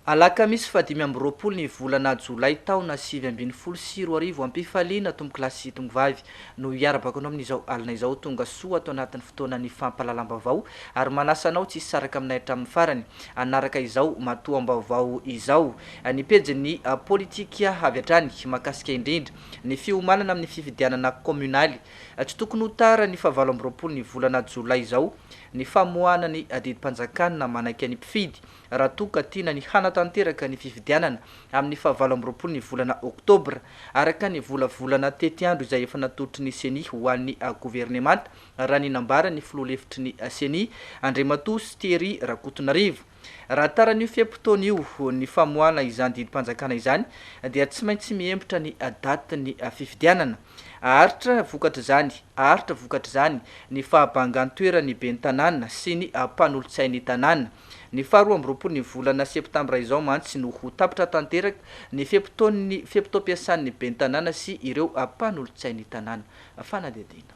Alakamisy fadimy amby roapolo ny volana jolay taona 2024 ampifaliana tomboky lasy tongo vavy no iarabakanao amin'izao alina izao tonga soa atao anatin'ny fotoana ny fampalalam-baovao ary manasanao tsy saraka aminay hatramin'ny farany anaraka izao matoam-baovao izao ny pejy politika avy hatrany makasika indrindra ny fiomanana amin'ny fifidianana komunaly tsy tokony ho tara ny fahavalo amby roapolo ny volana jolay izao ny famoahana ny didim-panjakana manaiky ny mpifidy raha toka tiana ny hanatanteraka ny fifidianana amin'ny fahavalo amby roapolo ny volana oktobra araka ny volavolana tetiandro izay efa natolotry ny seni ho an'ny gouvernemanta raha ny nambara ny filoha lefitry ny seni Andriamatoa sy Thierry Rakotonarivo. Raha taran'io fiam-potoan'io ny famoahana izany didim-panjakana izany dia tsy maintsy miembotra ny daty ny fifidianana aritra vokatra zany ny fahabangan-toerany ben'ny tanàna sy ny mpanolotsain'ny tanàna. Ny faharoa amby roapolo ny volana septambra izao mantsy no ho tapitra tanteraka ny fiam-pitompiasan'ny ben'ny tanàna sy ireo mpanolotsain'ny tanàna fanadihadiana.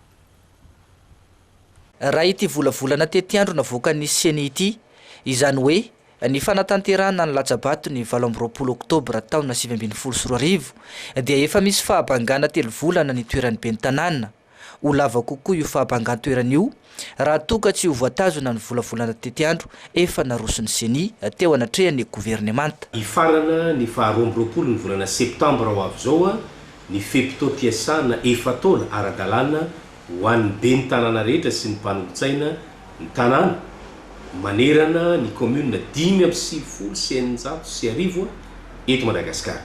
Raha ity volavolana tetiandro navoakan'ny seni ity izany hoe ny fanatanterahana ny latsabato ny 8 amby roapolo oktobra taona 2024 dia efa misy fahabangana 3 volana ny toeran'ny ben'ny tanàna. Ho lava kokoa io fahabangan-toeran'io raha toka tsy ho voatazona ny volavolana tetiandro efa narosony seni teo anatrehan'ny gouvernemanta. Ifarana ny faharoa amby roapolo ny volana septambra ho avy zao ny fiam-pitompiasana efa taona ara-dalàna ho an'ny ben'ny tanàna rehetra sy ny mpanolotsaina ny tanàna manerana ny commune 580 sy 900 eto Madagasikara.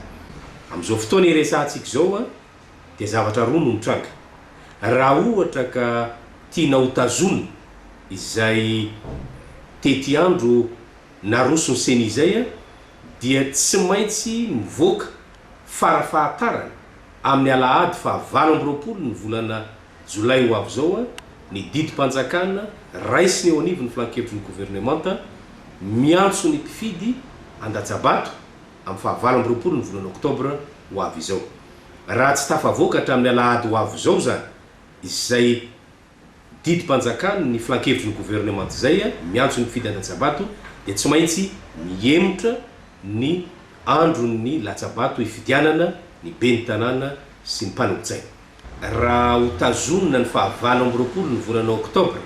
Amin'izao fotoana iresantsika zao dia zavatra roa no mitranga. Raha ohatra ka tiana ho tazona izay tetiandro naroso ny seni izay dia tsy maintsy mivoaka farafahatarana amin'ny alahady fahavalo amby roapolo ny volana jolay ho avy zao ny didim-panjakana raisiny eo anivon'ny filan-kevitry ny gouvernemanta miantso ny mpifidy an-datsabato amin'ny fahavalo amby roapolo ny volana oktobra ho avy izao. Raha tsy tafavoakatra amin'ny alahady ho avy zao zany izay didim-panjakana ny filan-kevitry ny gouvernemanta izay miantso ny mpifidy an-datsabato dia tsy maintsy miemotra ny andron'ny latsabato hifidianana ny ben'ny tanàna sy ny mpanolotsaina. Raha ho tazonina ny fahavalo amby roapolo ny volana oktobra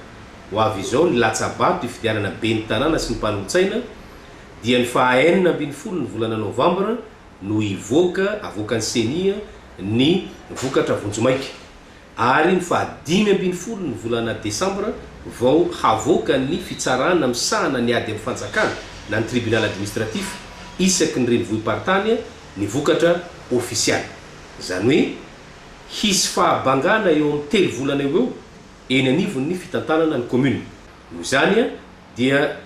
ho avy izao ny latsabato hifidianana ben'ny tanàna sy ny mpanolotsaina dia ny fahaenina ambin'ny folo ny volana novambra no avoakan'ny senia ny vokatra vonjomaiky ary ny fahadimy ambin'ny folo ny volana desambra vao havoaka ny fitsarana misahana ny ady amin'ny fanjakana na ny tribunal administratif isaky ny renivohim-paritany ny vokatra ofisialy. Zany hoe hisy fahabangana eo amin'ny 3 volana eo eny anivon'ny fitantanana ny commune. Noho izany dia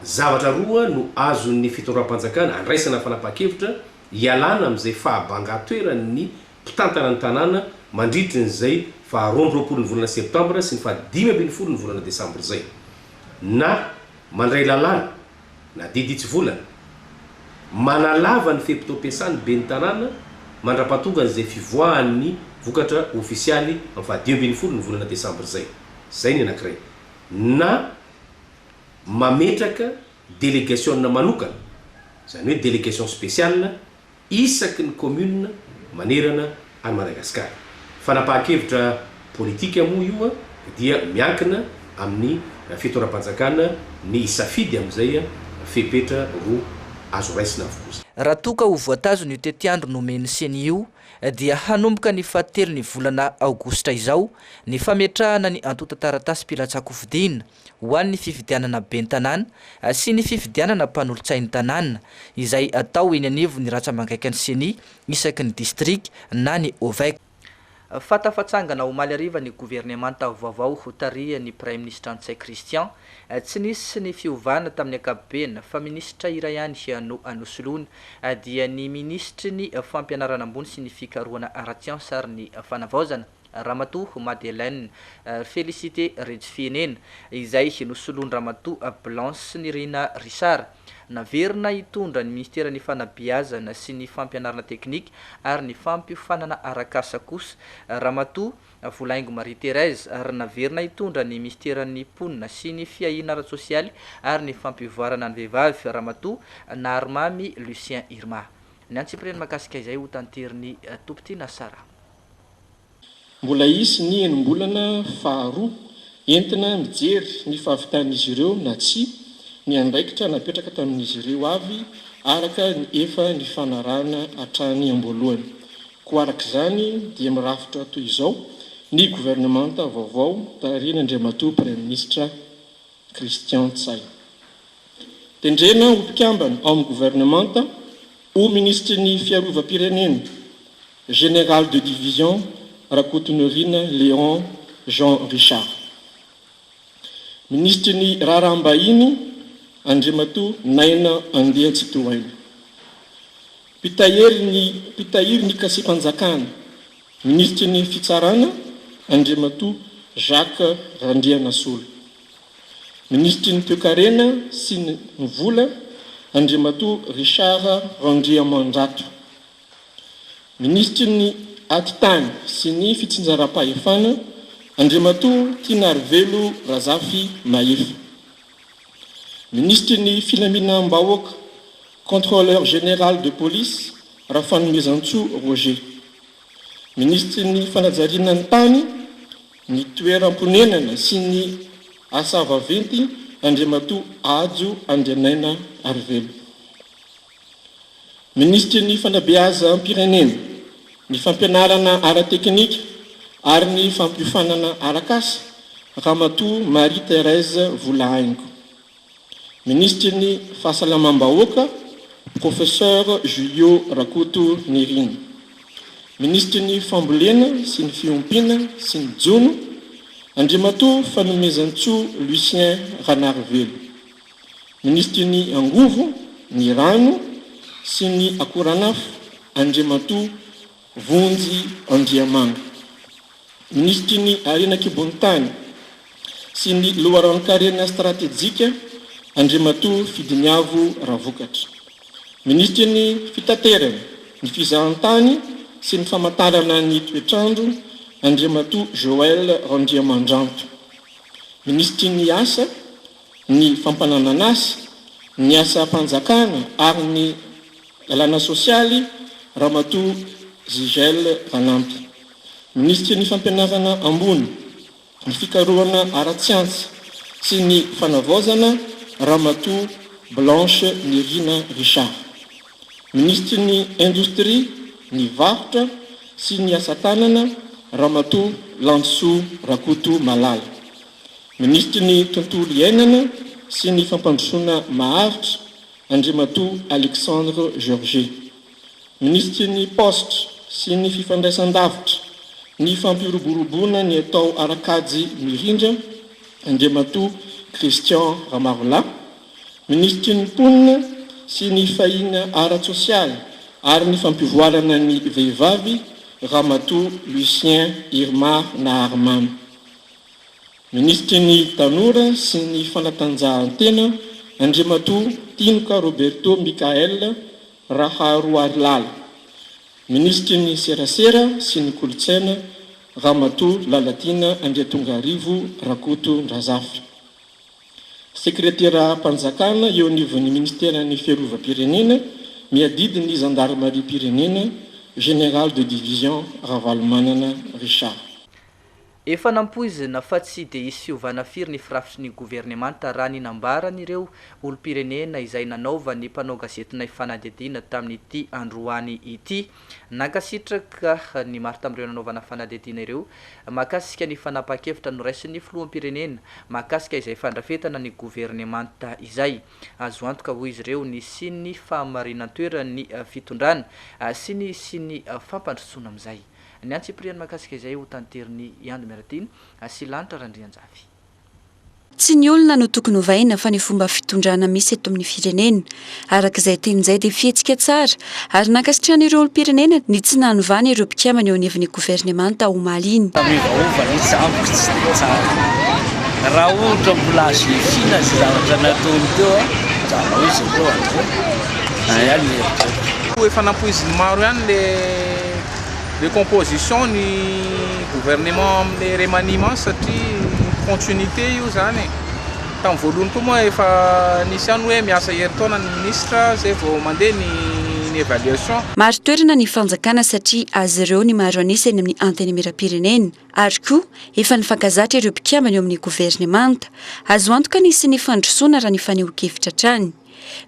zavatra roa no azon'ny fitondram-panjakana andraisana fanapahan-kevitra hialana amin'izay fahabangan-toeran'ny mpitantana ny tanàna mandritra n'izay faharoa amby roapolo ny volana septambra sy ny fahadimy ambin'ny folo ny volana desambra zay, na mandray lalàna na diditsy volana manalava ny fiam-pitompiasan'ny ben'ny tanàna mandra-pahatonga an'izay fivoahan'ny vokatra ofisialy amin'ny fahadimy ambin'ny folo ny volana desambra zay ny anankiray, na mametraka délégation manokana zany hoe délégation spéciale isaky ny commune manerana any Madagasikara. Fanapahan-kevitra politika moa io dia miankina amin'ny fitondram-panjakana ny isafidy amin'izay fepetra roa azo raisina avokoa. Raha toka ho voatazona io tetiandro nomeny seni io dia hanomboka ny fahatelo ny volana aogostra izao ny fametrahana ny antota taratasy mpilatsako fidina ho an'ny fifidianana ben'ny tanàna sy ny fifidianana mpanolotsain'ny tanàna izay atao eny anivo ny ratsamangaiky ny seni isaky ny district na ny ovek. Fatafatsangana omaly ariva ny gouvernemanta vaovao ho tarihany Premier ministre Antsay Christian tsy nisy ny fiovana tamin'ny ankapobeny fa ministra iray ihany no anosoloana dia ny ministry ny fampianarana ambony sy ny fikarohana ara-tsiansa ary ny fanavaozana Ramatoa Madeleine Félicité Redjifienena izay nosoloany Ramatoa Blanche Nirina Richard naverina hitondra ny ministera ny fanabeazana sy ny fampianarana teknika ary ny fampiofanana arakasa kosa. Ramatoa Volaingo Marie Thérèse ary naverina hitondra ny ministeran'ny ponina sy ny fiahina ara-tsosialy ary ny fampivoarana ny vehivavy Ramatoa Narimamy Lucien Irma. Ny antsipireny makasika izay ho tanteriny Tompotiny Sara. Mbola isy ny enim-bolana faharoa entina mijery ny fahavitan'izy ireo na tsy ny andraikitra napetraka tamin'izy ireo avy araka ny efa ny fanarana hatrany am-boalohany. Ko araka izany dia mirafitra toy izao ny gouvernemanta vaovao tarian'Andriamatoa Premier Ministre Christian Tsay. Tendrena ho mpikambana ao amin'ny gouvernemanta au ministre ny fiarovam-pirenena général de division Rakotonorina Léon Jean Richard. Ministre ny raharaham-bahiny Andriamatoa Naina Andeha-Tsitohaina. Pitahiry ny Kasipanjakana. Ministre ny fitsarana Andriamatoa Jacques Randrianasolo. Ministre ny toe-karena sy ny vola Andriamatoa Richard Randriamandrato. Ministre ny atitany sy ny fitsinjaram-pahefana Andriamatoa Tinarivelo Razafy Mahefa. Ministre ny filaminam-bahoaka contrôleur général de police Rafanomezantsoa Roger. Ministre ny fanajariana ny tany, ny toeram-ponenana sy ny asa vaventy Andriamatoa Ajo Andrianaina Arivelo. Ministre ny fanabeazam-pirenena, ny fampianarana ara-teknika ary ny fampiofanana arakasa Ramatoa Marie Thérèse Volaingo. Ministre ny fahasalamam-bahoaka professeur Julio Rakoto Nirina. Ministre ny fambolena sy ny fiompiana sy ny jono Andriamatoa Fanomezantsoa Lucien Ranarivelo. Ministre ny angovo, ny rano sy ny akoranafo Andriamatoa Vonjy Andriamanga. Ministre ny arenan-kibonitany sy ny loharan-karena stratégique Andriamatoa Fidiniavo Ravokatra. Ministre ny fitaterana, ny fizahan-tany sy ny famantarana ny toetrandro Andriamatoa Joël Randriamandranto. Ministre ny asa, ny fampananan'asa, ny asa mpanjakana ary ny lalàna sosialy Ramatoa Zigel Ranampy. Ministre ny fampianarana ambony, ny fikarohana ara-tsiansa sy ny fanavaozana Ramatoa Blanche Nirina Richard. Ministre ny industrie, ny varotra sy ny asa tanana Ramatoa Lansoa Rakoto Malala. Ministre ny tontolo iainana sy ny fampandrosoana maharitra Andriamatoa Alexandre Georget. Ministre ny poste sy ny fifandraisan-davitra, ny fampiroboroboana ny atao arakajy mirindra Andriamatoa Christian Ramarola. Ministre ny ponina sy ny fahina ara-tsosialy ary ny fampivoarana ny vehivavy Ramatoa Lucien Irma Narimamy. Ministre ny tanora sy ny fanatanjahantena Andriamatoa Tinoka Roberto Michael Raharoarilala. Ministre ny serasera sy ny kolotsaina Ramatoa Lalatina Andriatongarivo Rakoto Ndrazafy. Sekretera mpanjakana eo anivon'ny ministera ny fiarovam-pirenena miadidy ny gendarmerie-pirenena général de division Ravalomanana Richard. Efa nampoizina fa tsy dia hisy fiovana firy ny firafitry ny gouvernemanta raha ny nambaran'ireo olo-pirenena izay nanaova ny mpanao gazetina fanadihadiana tamin'ity androany ity. Nankasitraka ny maro tamin'ireo nanaovana fanadihadiana ireo mahakasika ny fanapa-kevitra noraisin'ny filoham-pirenena mahakasika izay fandrafetana ny gouvernemanta izay. Azo antoka ho izy ireo ny sy ny famarinan-toerany fitondrana sy ny fampandrosoana amin'izay. Ny antsipriany mahakasika izay ho tanteriny Iando Miaratiny sy lanitra Randrianjavy. Tsy ny olona no tokony hovaina fa ny fomba fitondrana misy eto amin'ny firenena. Arak'izay tenin'izay dia fihetsika tsara ary nankasitrahana ireo olo-pirenena ny tsy nanovana ireo mpikambana eo anivon'ny gouvernemanta omaly iny. Mivaova ny samboky tsy dia tsara. Raha ohatra mbola azo fina sy zavatra nataony teo jalo izy ireo amizay ihany ny efa nampoiziny maro ihany le composition ny gouvernement amin'ny remaniement satria continuité io zany tamin'ny voalohany koa moa efa nisy ihany hoe miasa herintaona ny ministre zay vao mandeha ny évaluation. Maro toerana ny fanjakana satria azy ireo ny maro anisa eny amin'ny anteny miram-pirenena ary koa efa nifankazatra ireo mpikambana eo amin'ny gouvernemanta azo antoka nisy ny fandrosoana raha ny faneho-kevitra trany.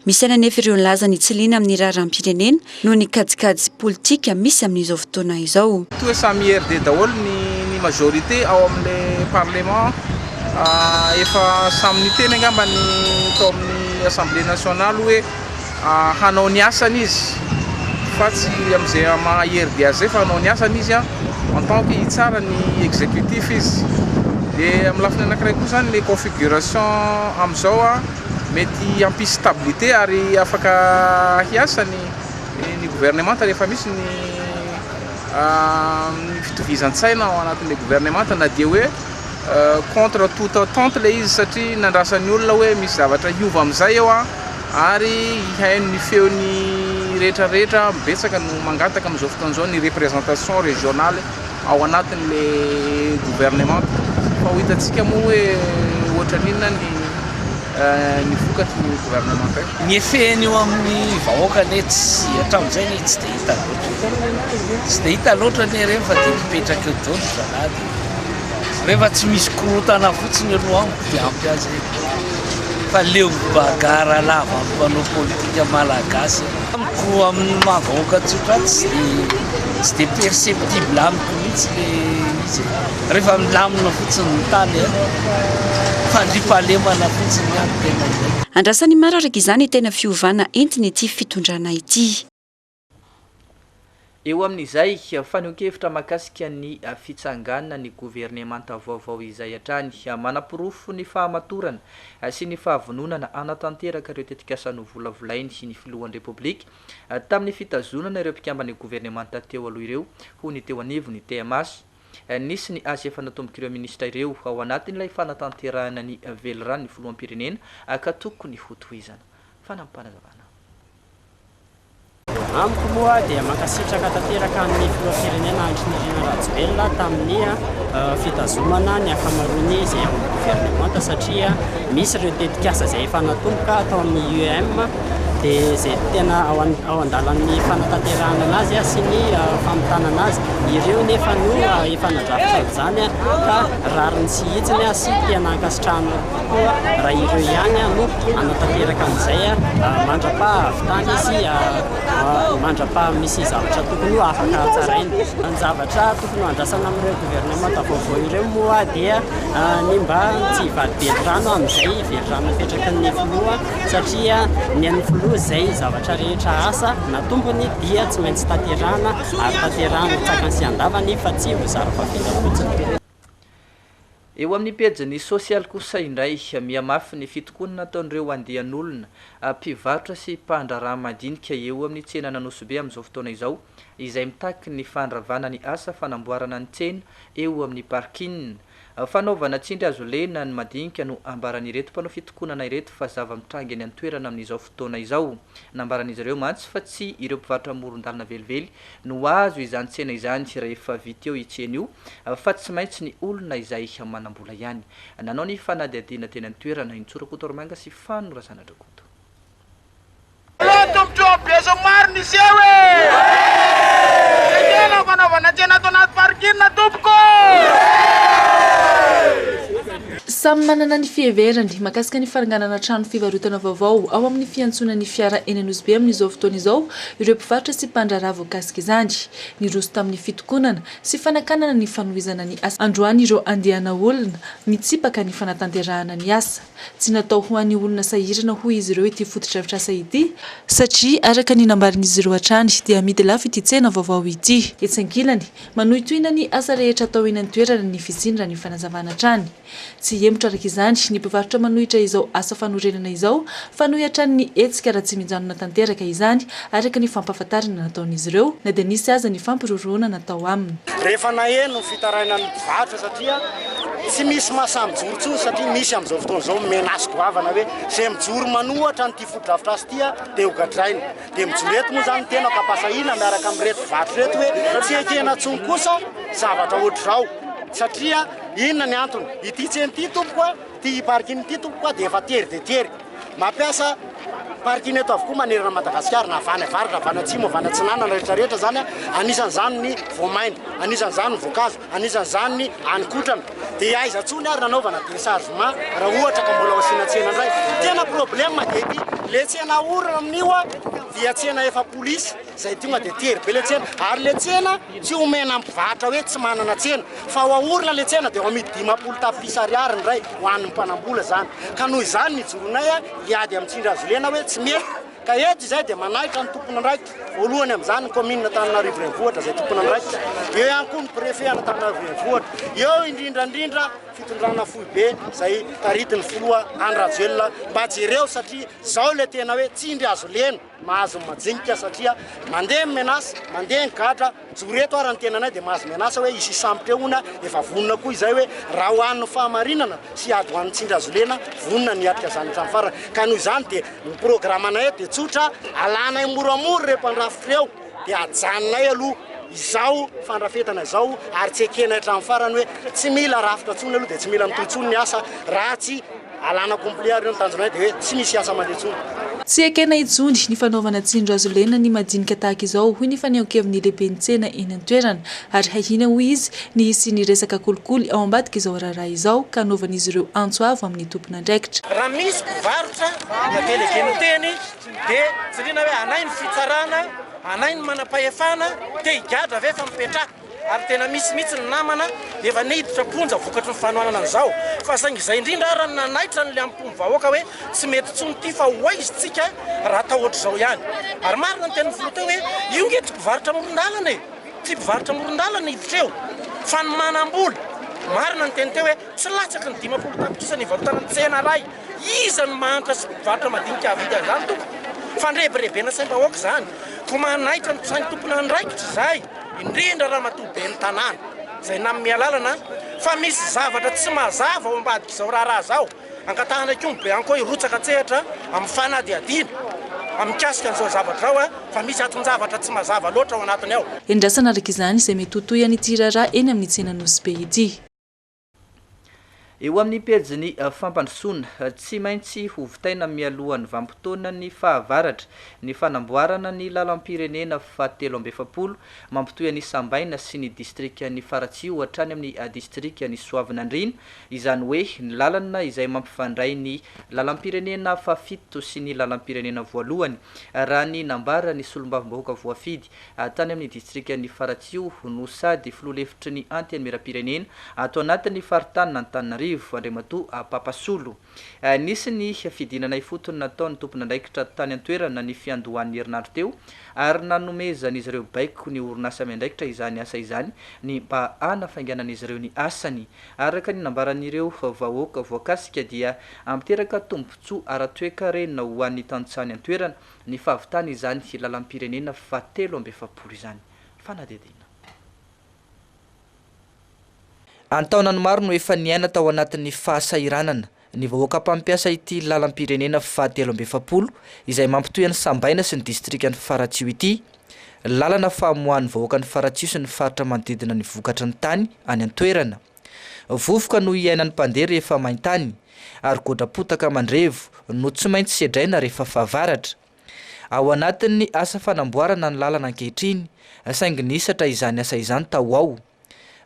Misy anefa ireo nilaza ny tsiliana amin'ny raharam-pirenena noho ny kajikajy politika misy amin'izao fotoana izao. Toa samy RD daholo ny majorité ao amin'le parlement efa samy niteny angamba ny tao amin'ny assemblée nationale hoe hanao ny asany izy fa tsy amin'izay maha RD azy fa hanao ny asany izy en tant que hitsara ny exécutif izy. Dia amin'ny lafiny anankiray koa zany le configuration amin'izao mety ampisy stabilité ary afaka hiasa ny gouvernement rehefa misy ny fitovizan-tsaina ao anatin'le gouvernement na dia hoe contre toute attente le izy satria nandrasan'ny olona hoe misy zavatra hiova amin'izay eo ary haino ny feony rehetrarehetra betsaka no mangataka amin'izao fotoan'izao ny représentation régionale ao anatin'le gouvernement fa ho hitantsika moa hoe ohatran'inona ny vokatry ny gouvernement ny efeny eo amin'ny vahoaka ne tsy hatramin'izay ne tsy dia hita loatra tsy dia hita loatra ne reny fa dia mipetraka eo daholo zanady rehefa tsy misy korotana fotsiny aloha amiko dia ampy azy fa leo bagara lava ampanao politika malagasy amiko amin'ny mahavahoaka tsotra tsy dia perceptible amiko mihitsy le izy rehefa milamina fotsiny ny tany fandripahalemana fotsiny ihany tena izay. Andrasany maro araka izany tena fiovana entiny ity fitondrana ity. Eo amin'izay faneho-kevitra mahakasika ny fitsanganana ny gouvernemanta vaovao izay hatrany manapirofo ny fahamatorana sy ny fahavononana anatanteraka ireo tetikasa no volavolainy sy ny filohan'ny republika tamin'ny fitazonana ireo mpikambana gouvernemanta teo aloha ireo ho ny teo anivo ny TMS nisy ny azy efa natomboka ireo ministra ireo ao anatin'ilay fanatanterahana ny velirano ny filoham-pirenena ka tokony ho tohizana. Fanampanazavana. Amiko moa dia mankasitraka tanteraka amin'ny filoham-pirenena Andrinirina Rajoelina tamin'ny fitazomana ny akamaroany izay ao amin'ny gouvernemanta satria misy ireo tetikasa izay efa natomboka atao amin'ny UEM dia izay tena ao an-dalan'ny fanatanterahana anazy sy ny famotanana azy ireo nefa no efa nadrafitra izany ka rariny sy hitsiny sy tena ankasitrahana koa raha ireo ihany no anatanteraka an'izay mandra-pahavitany sy mandra-pa misy zavatra tokony ho afaka tsaraina. Ny zavatra tokony ho andrasana amin'ireo gouvernemanta vaovao ireo moa dia ny mba tsy hivady velirano amin'izay velirano napetraka ny filoha satria ny an'ny filoha izay zavatra rehetra asa na tompony dia tsy maintsy tanterahana ary tanterahana tsakany sy andavany fa tsy ho zara-pafila fotsiny. Eo amin'ny pejiny sosialy kosa indray mihamafy ny fitokonana ataon'ireo andehan'olona mpivarotra sy mpandraraha madinika eo amin'ny tsena Nanosobe amin'izao fotoana izao izay mitaky ny fandravana ny asa fanamboarana ny tsena eo amin'ny parking. Fanaovana tsindry azo lena ny madinika no ambaran'ireto mpanao fitokonana ireto fa zava-mitrangy any an-toerana amin'izao fotoana izao. Nambaran'izy ireo mantsy fa tsy ireo mpivarotra amoron-dalana velively no azo izany tsena izany rehefa vita eo itsena io fa tsy maintsy ny olona izay manambola ihany. Nanao ny fanadihadiana teny an-toerana Intsora Kotoromanga sy Fanorazana Drakoto. Samy manana ny fiheverany mahakasika ny faranganana trano fivarotana vaovao ao amin'ny fiantsonan'ny fiara eny Nanosobe amin'izao fotoana izao ireo mpivarotra sy mpandraraha voakasika izany ny roso tamin'ny fitokonana sy fanakanana ny fanohizana ny asa androany ireo andehana olona mitsipaka ny fanatanterahana ny asa tsy natao ho an'ny olona sahirana ho izy ireo ity fototra asa ity satria araka ny nambarin'izy ireo hatrany dia amidy lafo ity tsena vaovao ity etsangilany manohitohina ny asa rehetra atao eny an-toerana ny fisindra ny fanazavana trany tsy emotra araka izany ny mpivarotra manohitra izao asa fanorenana izao fanohy hatrany ny etsika raha tsy mijanona tanteraka izany araka ny fampahafantarana nataon'izy ireo na dia nisy aza ny fampiroroana natao aminy rehefa naheno fitaraina ny mpivarotra satria tsy misy mahasamijoro tsony satria misy amin'izao fotoana zao menace goavana hoe zay mijoro manohatra nyity fotodrafitra azy tia dia hogadrainy dia mijoro eto moa zany tena kapasahina miaraka amin'ny reto vato reto hoe tsy ekena tsony kosa zavatra ohatr'izao satria inona ny antony ity tseny ity tompoka ty parking ity tompoka dia efa tery dia tery mampiasa parking eto avokoa manerana Madagasikara na avany avary na avany atsimo avany atsinana na rehetrarehetra zany anisan'izany ny voamaina anisan'izany ny voankazo anisan'izany ny anikotrana dia aiza tsony ary nanaovana déchargement raha ohatra ka mbola asiana tsena indray tena problème dia ity le tsena orana amin'io dia tsena efa polisy zay tonga dia tery be le tsena ary le tsena tsy omena mivatra hoe tsy manana tsena fa ho aorina le tsena dia ho amidy 10 tapitrisa ariary indray ho an'ny mpanambola zany ka noho izany ny joronay hiady amin'ny Tsindrazolena hoe tsy mety ka eto izay dia manahitra ny tompona andraikitra voalohany amin'izany ny commune Antananarivo renivohitra zay tompona andraikitra eo ihany koa ny préfet Antananarivo renivohitra eo indrindrandrindra fitondrana fohy be zay taritiny filoha Andry Rajoelina mba jereo satria zao le tena hoe tsindry azo lena mahazo majinika satria mandeha menace mandeha gadra joreto ary ny tenanay dia mahazo menace hoe isy sambotra ona efa vonona koa izay hoe raha ho an'ny fahamarinana sy ady ho an'ny tsindry azo lena vonona niatrika zany hatramin'ny farany ka noho izany dia ny programanay dia tsotra alanay moramora re mpandrafitra eo dia ajanonay aloha izao fandrafetana izao ary tsy ekena hatramin'ny farany hoe tsy mila rafitra tsony aloha dia tsy mila mitohitsony ny asa raha tsy alana complet ary ny tanjonay dia hoe tsy misy asa mandeha tsony tsy ekena ijony ny fanaovana tsindry azo lena ny madinika tahaka izao hoy ny fanehonkeviny lehibe ny tsena eny an-toerana ary hahina hoy izy ny hisy ny resaka kolikoly ao ambadika izao raharaha izao ka anaovan'izy ireo antsoavo amin'ny tompona andraikitra raha misy mpivarotra nakelikeny teny dia tsirina hoe anay ny fitsarana anay ny manam-pahefana dia higadra ave fa mipetraka ary tena misy mihitsy ny namana dia efa niditra ponja vokatry ny fanohanana an'izao fa saingy izay indrindra ary nanaitra ny le ampomy-vahoaka hoe tsy mety tsony ity fa hoaizitsika raha atao ohatr'izao ihany ary marina ny tena filoteo hoe io nge tsy mpivarotra moron-dalana e tsy mpivarotra moron-dalana hiditra eo fa ny manam-bola marina ny teny teo hoe tsy latsaky ny 10 tapitrisa ny varotana ny tsena ray iza ny mahantra sy mpivarotra madinika avidy an'izany tompo fandrebirebena saim-bahoaka zany ko manaitra ny sainy tompona andraikitra zay indrindra raha matobe ny tanàna zay namin'ny alalana fa misy zavatra tsy mazava ao ambadika izao raharaha zao angatahana komy be ankoa irotsaka tsehatra amin'ny fanadiadiana amikasika an'izao zavatra ao fa misy aton-javatra tsy mazava loatra ao anatiny ao endrasana araka izany izay mety hotoy any ity raharaha eny amin'ny tsena Nosy be ity eo amin'ny pejiny fampandrosoana tsy maintsy hovitaina mialohan'ny vanim-potoana ny fahavaratra ny fanamboarana ny lalam-pirenena fahatelo amby efapolo mampitoy ny Sambaina sy ny distrika ny Faratsio hatrany amin'ny distrika ny Soavinandrina izany hoe ny lalana izay mampifandray ny lalam-pirenena fafito sy ny lalam-pirenena voalohany raha ny nambara ny solombavambahoaka voafidy tany amin'ny distrika ny Faratsio no sady filoha-lefitry ny antenimieram-pirenena ato anatin'ny faritany Antananarivo Andriamatoa Papasolo nisy ny fidinana ifotony nataon'ny tompona andraikitra tany an-toerana ny fiandohan'ny herinandro teo ary nanomezan'izy ireo baiko ny orinasa miandraikitra izany asa izany ny mba anafainganan'izy ireo ny asany araka ny nambaran'ireo vahoaka voakasika dia amiteraka tombontsoa ara-toeka rena ho an'ny tanitsany an-toerana ny fahavitany izany lalam-pirenena fahatelo amby efapolo izany fanadedina antaonany maro no efa niaina tao anatin'ny fahasairanana ny vahoaka mpampiasa ity lalam-pirenena fahatelo amby efapolo izay mampitoy ny Sambaina sy ny distrika ny Faratsio ity lalana famohan'ny vahoaka ny Faratsio sy ny faritra manodidina ny vokatra ny tany any an-toerana vovoka no iainan'ny mpandeha rehefa maintany ary godrapotaka mandrevo no tsy maintsy sedraina rehefa fahavaratra ao anatin'ny asa fanamboarana ny lalana ankehitriny saingy nisatra izany asa izany tao ao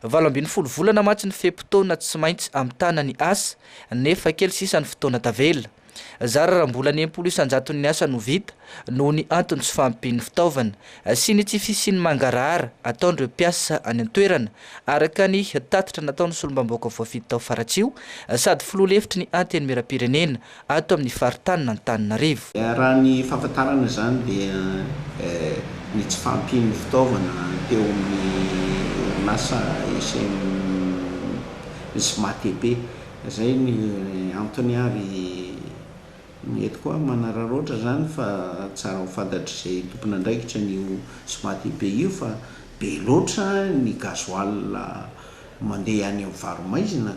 70 volana matsy ny fepotona tsy maintsy amin'ny tanany asa nefa kely sisa ny fotoana tavela zara raha mbola ny 10 ny asa no vita noho ny antony sy fampiny fitaovana sy ny tsy fisiany mangarahara ataon'ireo mpiasa any an-toerana araka ny tatitra nataon'ny solombambahoaka voafidy tao Faratsio sady filoha-lefitry ny antenimieram-pirenena ato amin'ny faritany Antananarivo raha ny fahafantarana zany dia ny tsy fampiny fitaovana teo amin'ny nasa SMATP zay ny antony ary mety koa manararoatra zany fa tsara ho fantatry zay tompona andraikitra ny SMATP io fa be loatra ny gasoil mandeha any amin'ny varomaizina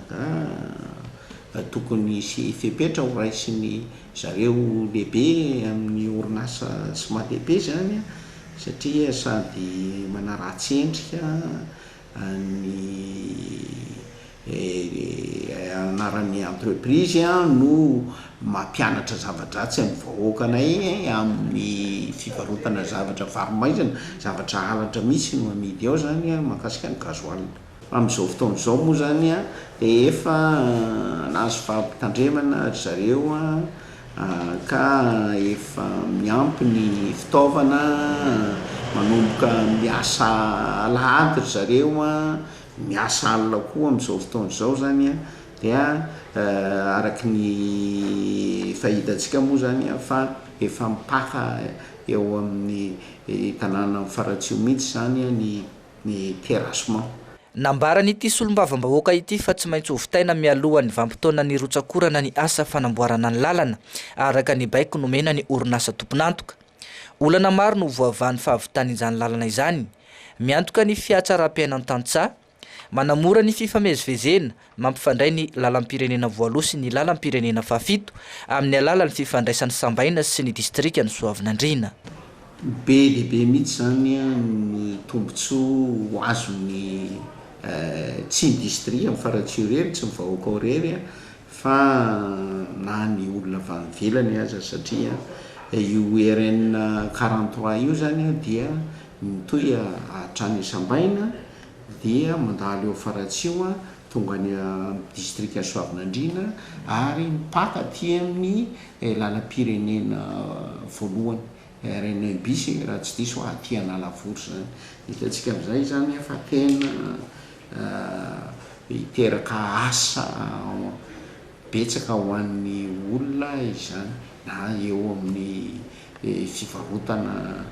ka tokony sy fepetra ho raisiny zareo lehibe amin'ny orinasa sy mahalehibe zany satria sady manaratsy endrika anaran'ny entreprise no mampianatra zava-dratsy amin'ny vahoakanay amin'ny fivarotana zavatra varomaizana, zavatra halatra misy no amidy ao zany mahakasika ny gasoil. Amin'izao fotoan'izao moa zany dia efa nahazo fampitandremana zareo ka efa miampy ny fitaovana, manomboka miasa alahady zareo miasa alina koa amin'izao fotoan'izao zany dia araky ny fahitantsika moa zany fa efa mipaka eo amin'ny tanàna Faratsio mihitsy zany ny terrassement. Nambarany ity solombavambahoaka ity fa tsy maintsy hovitaina mialohan'ny vampitona ny rotsakorana ny asa fanamboarana ny lalana araka ny baiko nomena ny orinasa tomponantoka. Olana maro no voavahan'ny fahavitany izany lalana izany, miantoka ny fiatsaram-piainan'ny tantsaha, manamora ny fifamezivezena, mampifandray ny lalam-pirenena voaloha sy ny lalam-pirenena fahafito amin'ny alalan'ny fifandraisan'ny sambaina sy ny distrika ny Soavinandriana. Be lehibe mihitsy zany ny tombontsoa ho azony tsy industrie amin'ny Faratsio rery, tsy mivahoaka ao rery fa na ny olona avy any ivelany aza satria io RN 43 io zany dia mitoy hatrany sambaina dia mandalo eo Faratsio tonga ny distrika Soavinandriana ary mipaka aty amin'ny lalam-pirenena voalohany RN bis raha tsy diso aty Analavory zany. Hitantsika amin'izay zany fa tena hiteraka asa betsaka ho an'ny olona izany na eo amin'ny fivarotana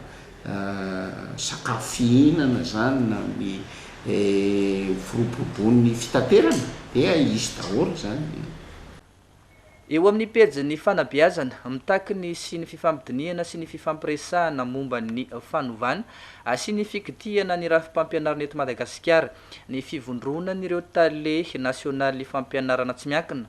sakafo fihinana zany na amin'ny firoborobon'ny fitaterana dia izy daholo zany. Eo amin'ny pejy fanabeazana mitaky ny sy ny fifampidiniana sy ny fifampiresahana momba ny fanovana sy ny fikitihana ny rafim-pampianarana eto Madagasikara, ny fivondrona n'ireo tale nasionaly fampianarana tsy miankina,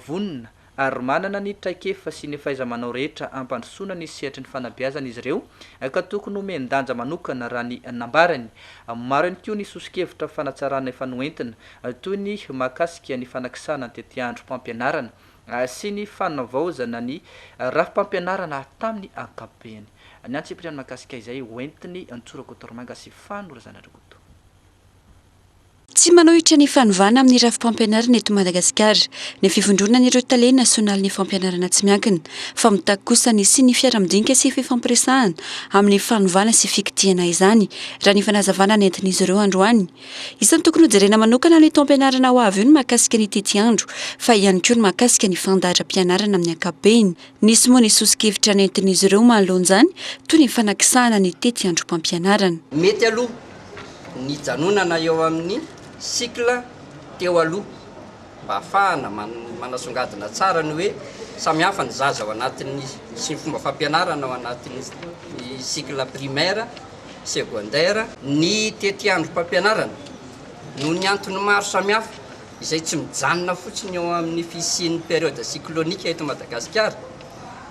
vonona ary manana ny traikefa sy ny fahaiza-manao rehetra ampandrosoana ny sehatry ny fanabeazana izy ireo ka tokony homendanja manokana raha ny nambarany. Maro ihany koa ny sosikevitra fanatsarana efa noentina toy ny mahakasika ny fanakisana ny tetiandro mpampianarana sy ny fanavaozana ny rafim-pampianarana tamin'ny ankapobeny. Ny antsipriany mahakasika izay hoentiny Antsorako Toromanga sy Fanorazana Rakoto. Tsy manohitra ny fanovana amin'ny rafim-pampianarana eto Madagasikara, ny fivondrona n'ireo tale nasionaly ny fampianarana tsy miankina, fa mitaky kosa ny sy ny fiara-midinika sy fifampiresahana amin'ny fanovana sy fikitihana izany raha ny fanazavana nentin'izy ireo androany. Isany tokony hojerena manokana ny taom-pianarana ho avy io ny mahakasika ny tetiandro fa ihany koa ny mahakasika ny fandahatra-pianarana amin'ny ankapobeny. Nisy moa ny sosikevitra nentin'izy ireo manoloan'izany toy ny fanakisahana ny tetiandro mpampianarana. Mety aloha ny janonana eo amin'ny sikla teo aloha mba ahafahana manasongadina tsara ny hoe samihafa ny zaza ao anatin'ny sy ny fomba fampianarana ao anatin'ny sikla primaire, secondaire, ny tetiandro mpampianarana noho ny antony maro samihafa izay tsy mijanona fotsiny eo amin'ny fisian'ny période cyclonique eto Madagasikara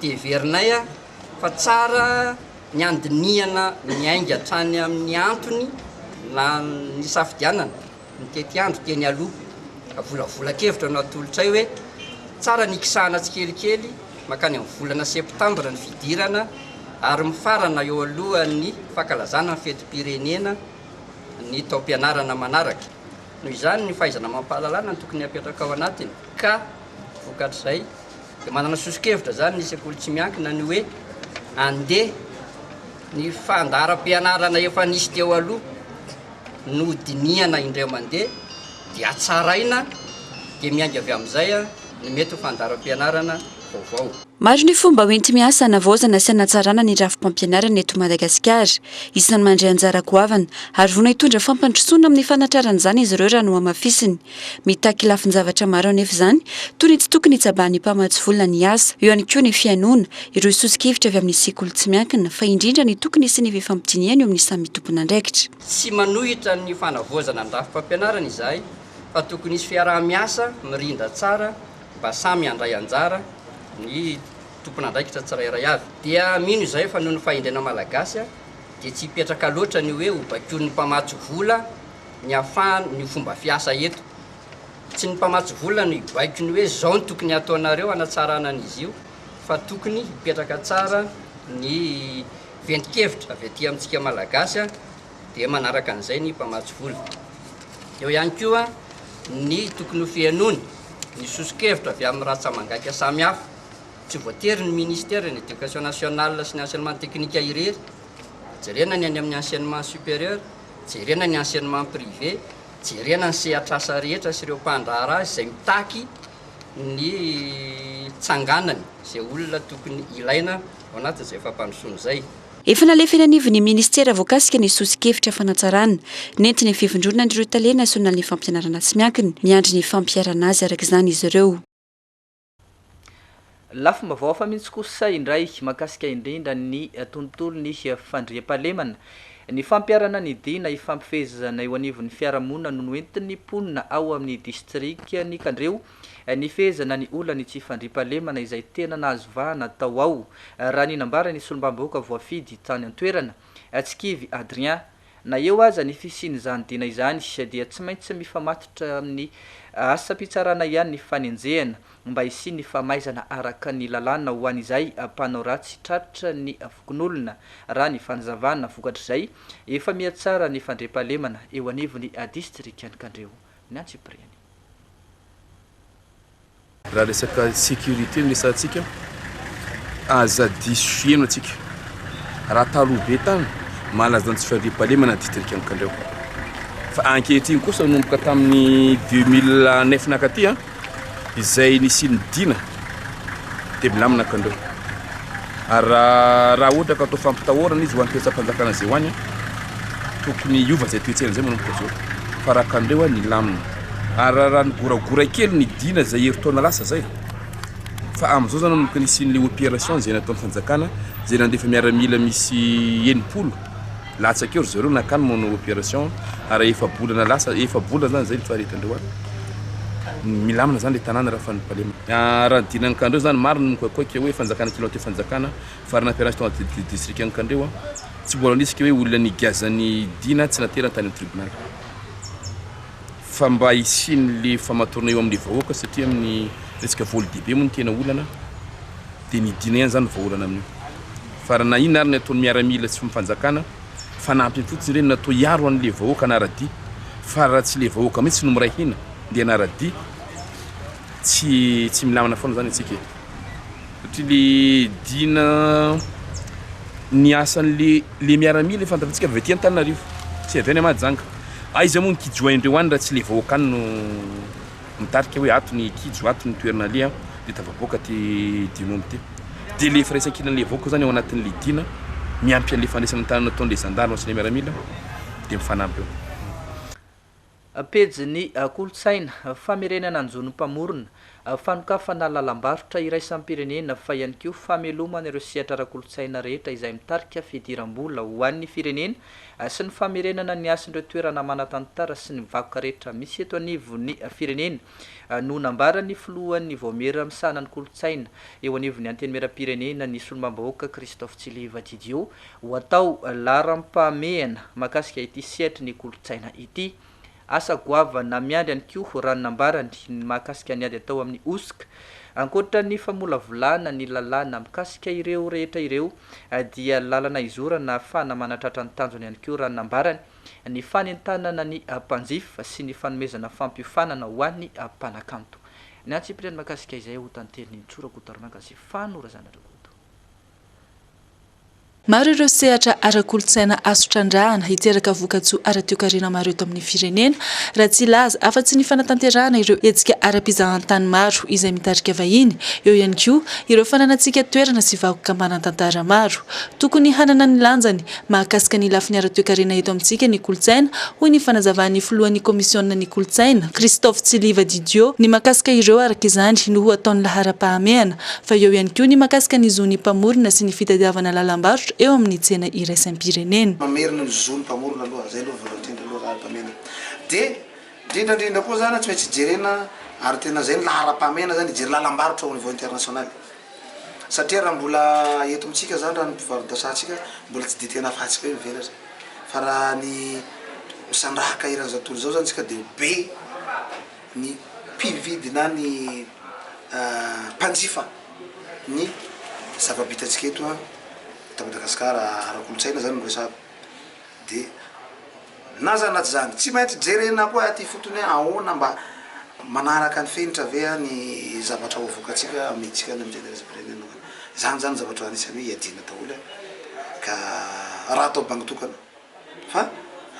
dia heverinay fa tsara ny andiniana miainga hatrany amin'ny antony na ny safidianana ny tetiandro teny aloha volavolan-kevitra no atolotra hoe tsara ny ikisahana tsikelikely makany amin'ny volana septambra ny fidirana ary mifarana eo alohan'ny fankalazana ny fetim-pirenena ny taom-pianarana manaraka. Noho izany ny fahaizana mampahalalana ny tokony apetraka ao anatiny ka vokatr'izay dia manana sosikevitra zany ny sekoly tsy miankina ny hoe andeha ny fandaharam-pianarana efa nisy teo aloha no diniana indray mandeha dia atsaraina dia miainga avy amin'izay ny mety ho fandaharam-pianarana vaovao. Maro ny fomba hoenty miasa navaozana sy hanatsarana ny rafim-pampianarana eto Madagasikara, isany mandray anjara goavana ary vona hitondra fampandrosoana amin'ny fanatraran'izany izy ireo raha no hamafisiny. Mitaky lafin-javatra maro anefa izany toy ny tsy tokony hitsabahan'ny mpamatsy vola ny asa, eo ihany koa ny fihainoana, ireo sosikevitra avy amin'ny sekoly tsy miankina fa indrindra ny tokony sy ny fifampidiniana eo amin'ny samy tompon'andraikitra. Tsy manohitra ny fanavaozana ny rafim-pampianarana izahay fa tokony isy fiarah-miasa mirindra tsara mba samy andray anjara ny tompon'andraikitra tsirairay avy dia mino izay fa noho ny fahindrana malagasy dia tsy hipetraka loatra ny hoe hobakoa ny mpamatsy vola ny afahany ny fomba fiasa eto tsy ny mpamatsy vola ny baiko ny hoe zao ny tokony ataonareo anatsarana an'izy io fa tokony hipetraka tsara ny ventikevitra avy aty amintsika malagasy dia manaraka an'izay ny mpamatsy vola eo ihany koa ny tokony ho fianony ny sosikevitra avy amin'ny ratsamangaka samihafa tsy voatery ny ministère ny éducation nationale sy ny enseignement technique irery jerena ny any amin'ny enseignement supérieur jerena ny enseignement privé jerena ny sehatrasa rehetra sy ireo mpandrahara azy izay mitaky ny tsanganany izay olona tokony ilaina ao anatin'izay fampandrosoana izay efa nalefena anivon'ny ministera voakasika ny sosikevitra fanatsarana nentiny fivondrona n'ireo tale nasional ny fampianarana tsy miankiny miandry ny fampiarana azy araka izany izy ireo lafomba vao afa mihitsy kosa indray mahakasika indrindra ny tontolony fandriam-pahalemana ny fampiarana ny dina ifampifezana eo anivon'ny fiarahamonina no noentin'ny mponina ao amin'ny distrika ny Kandreo ny fezana ny olany tsy fandriam-pahalemana izay tena nahazovahana tao ao raha ny nambara ny solombambahoaka voafidy tany an-toerana Tsikivy Adrien na eo aza ny fisian'izany dina izany dia tsy maintsy mifamatotra amin'ny asa-pitsarana ihany ny fanenjehana mba isi ny famaizana araka ny lalàna ho an'izay mpanao ratsy tratra ny vokon'olona raha ny fanazavana vokatra izay efa mihatsara ny fandriam-pahalemana eo anivon'ny distrika ny Kandreo ny Antsipriany. Raha resaka sécurité no resantsika aza diso fiaino atsika raha taloha be tany malaza tsy fandriam-pahalemana distrika ny Kandreo fa ankehitriny kosa nomboka tamin'ny 2009 nakaty izay nisy ny dina dia milamina Kandreo ary raha ohatra ka atao fampitahorana izy ho an'ny toetram-panjakana izay hoany tokony hiova izay toetsena izay manomboka zao fa raha Kandreo ny lamina ary raha nygoragora kely ny dina izay herintaona lasa zay fa amin'izao zany manomboka nisy n'le opération izay natao amin'ny fanjakana izay nandefa miaramila misy 9 latsaka eo zareo nakany manao opération ary efa bolana lasa efa bolana zany zay ny faharetandreo any milamina zany le tanàna raha fandriam-pahalemana raha dinan'ny Kandreo zany maro no mikoakoaka hoe fanjakana kilomètre fanjakana fa raha nampiarana tao anaty distrika ny Kandreo tsy mbola nisika hoe olona nigazany dina tsy naterana tany amin'ny tribunal fa mba isiny le famatorana eo amin'ny vahoaka satria amin'ny resaka voly dehibe moa ny tena olana dia ny dina ihany zany vahaolana amin'io fa raha na ina ary ny ataony miaramila tsy mifanjakana fa nampy fotsiny ireny natao hiaro an'le vahoaka anaradi fa raha tsy le vahoaka mihitsy no miray hina dia anaradi tsy milamina foana zany atsika satria le dina ny asan'le miaramila fantatsika avy aty Antananarivo tsy avy any Mahajanga aiza moa ny kijoaindreo any raha tsy le vahoaka any no mitarika hoe ato ny kijo ato ny toerana le dia tavaboaka ty dinomy ty dia le firaisan-kinan'le vahoaka zany ao anatin'le dina miampy an'le fandraisana tanana ataon'le gendarme sy le miaramila dia mifanampy eo pejy kolotsaina famerenana anjon'ny mpamorona fanokafana lalam-barotra iraisampirenena fa ihany koa famelomana ireo sehatra ara-kolotsaina rehetra izay mitarika fidiram-bola ho an'ny firenena sy ny famerenana ny asin'ireo toerana manatantara sy ny vakoka rehetra misy eto anivon'ny firenena no nambaran'ny filohan'ny vaomera misahana ny kolotsaina eo anivon'ny anteny meram-pirenena ny solombambahoaka Christophe Tsiliva Didio ho atao laram-pamehana mahakasika ity sehatra ny kolotsaina ity asa goavana miandry any koa raha nambarany mahakasika ny ady atao amin'ny osika ankoatra ny famolavolana ny lalàna mikasika ireo rehetra ireo dia lalana izorana ahafahana manatratra ny tanjony ihany koa raha nambarany ny fanentanana ny mpanjifa sy ny fanomezana fampiofanana ho an'ny mpanakanto ny Antsipriany mahakasika izay ho tanteriny tsorako taronaka sy fanorazanareo maro ireo sehatra ara-kolotsaina asotrandrahana hiteraka vokatsoa ara-toekarena maro eto amin'ny firenena raha tsy laza afa-tsy ny fanatanterahana ireo hetsika ara-pizahantany maro izay mitarika vahiny eo ihany koa ireo fananantsika toerana sy vakoka manatantara maro tokony hanana ny lanjany mahakasika ny lafiny ara-toekarena eto amintsika ny kolotsaina hoy ny fanazavahan'ny filohan'ny komisiona ny kolotsaina Christophe Tsiliva Didio ny mahakasika ireo araka izany no ho ataon'ny lahara-pahamehana fa eo ihany koa ny mahakasika ny zony mpamorona sy ny fitadiavana lalam-barotra eo amin'ny tsena iraisam-pirenena mamerina ny zony mpamorona aloha zay aloha voalohany aloha raha-pamena dia indrindrandrindra koa zany tsy maintsy jerena ary tena zay ny lahara-pamena zany ijery lalam-barotra au niveau international satria raha mbola eto amitsika zany raha ny mpivarodasantsika mbola tsy de tena afahantsika hoe mivelatra fa raha ny misandrahaka iran'ny zatory zao zany tsika de be ny mpividy na ny mpanjifa ny zava-bitatsika eto a ta Madagasikara ara-kolotsaina zany miresako de na zany naty zany tsy maintsy jerena koa aty fotony ahoana mba manaraka ny fenitra ve ny zavatra hoavokatsika amitsika ny am'zay zany zavatra anisany hoe iadina daholo ka raha atao bangy tokana fa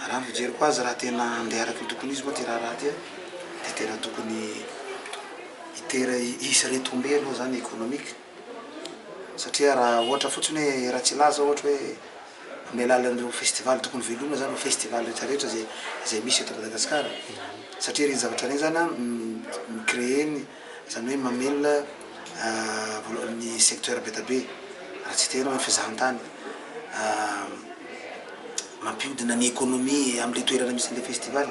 raha fijery koa azy raha tena andeha araky ny tokony izy moa ty raha ty de tena tokony itera isy retombé aloha zany économique satria raha ohatra fotsiny hoe raha tsy laza ohatra hoe ame alalan'ireo festival tokony velomina zany festival rehetrarehetra zay misy eto Madagasikara satria reny zavatra reny zany micréeny zany hoe mamelona ny secteur be da be raha tsy tena hoe fizahantany mampiodina ny économie am'le toerana misy le festival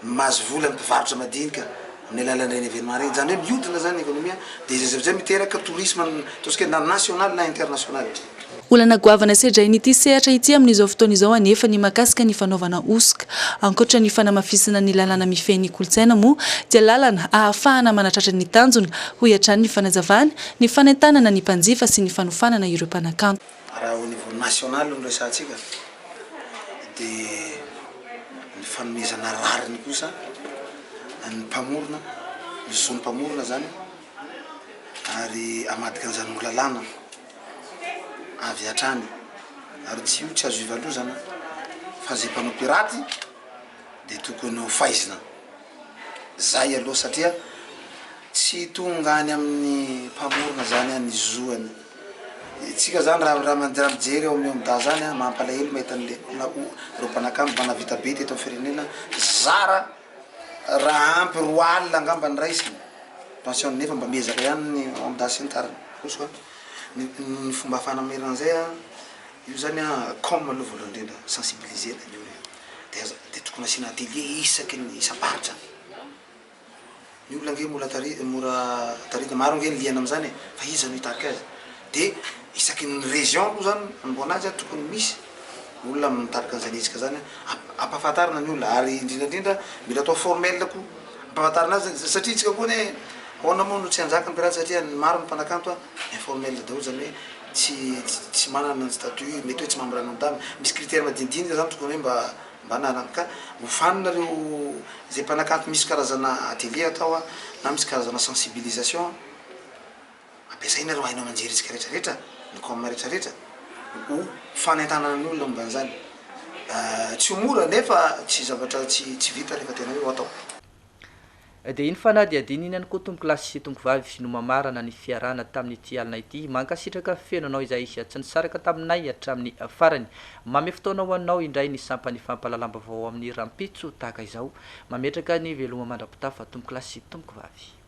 mahazo vola ny mpivarotra madinika amin'ny alalan'ireny événement reny zany hoe miodina zany économie de zay zavatra miteraka tourisme tosike na national na international olana goavana sedrainy ity sehatra ity amin'izao fotoana izao anefa ny makasika ny fanaovana osika ankoatra ny fanamafisana ny lalàna mifehy kolotsaina moa dia lalana ahafahana manatratra ny tanjona ho iatrany ny fanazavana ny fanentanana ny mpanjifa sy ny fanofanana ireo mpanakanto raha au niveau national no resantsika de ny fanomezana rariny kosa ny mpamorona ny zony mpamorona zany ary amadika an'izany ho lalàna avy hatrany ary tsy io tsy azo ivalozana fa zay mpanao piraty de tokony ho faizina zay aloha satria tsy tonga any amin'ny mpamorona zany any zoany tsika zany raha mijery eo amin'ny da zany mampalahelo mahita an'le reo mpanakanto manavita be teto amin'ny firenena zara raha ampy roa alina angamba ny raisiny pension nefa mba mezaka ihany ny amda sy ny tariny kosoa ny fomba fanamerana an'izay io zany comme aloha voalohany indrindra sensibiliser io de tokony asina atelier isaky ny isaparitra ny olona nge mora tarita maro nge liana am'zany fa iza no hitariky azy de isaky ny région aloha zany amboanazy tokony misy olona mitarika an'izany etsika zany ampahafantarina ny olona ary indrindrandrindra mila atao formel ko ampahafantarina azy satria itsika koa ne ahoana moa no tsy anjaka ny pirate satria maro ny mpanakanto informel daholo zany hoe tsy manana ny statut mety hoe tsy mambrana amdamy misy critère madinidinika zany tokony hoe mba nanana ka hofanina reo zay mpanakanto misy karazana atelier atao na misy karazana sensibilisation ampiasaina reo hainao manjery itsika rehetrarehetra ny comme rehetrarehetra ho fanentanana ny olona momban'izany tsy mora nefa tsy zavatra tsy vita rehefa tena hoe atao de iny fanady adiny iny any koa tomboky lasy sy tomboky vavy no mamarana ny fiarana tamin'ity alina ity mankasitraka fenonao izay tsy nisaraka taminay hatramin'ny farany mame fotoana ho anao indray ny sampany fampalalamba vao amin'ny rampitso tahaka izao mametraka ny veloma mandrapitafa tomboky lasy sy tomboky vavy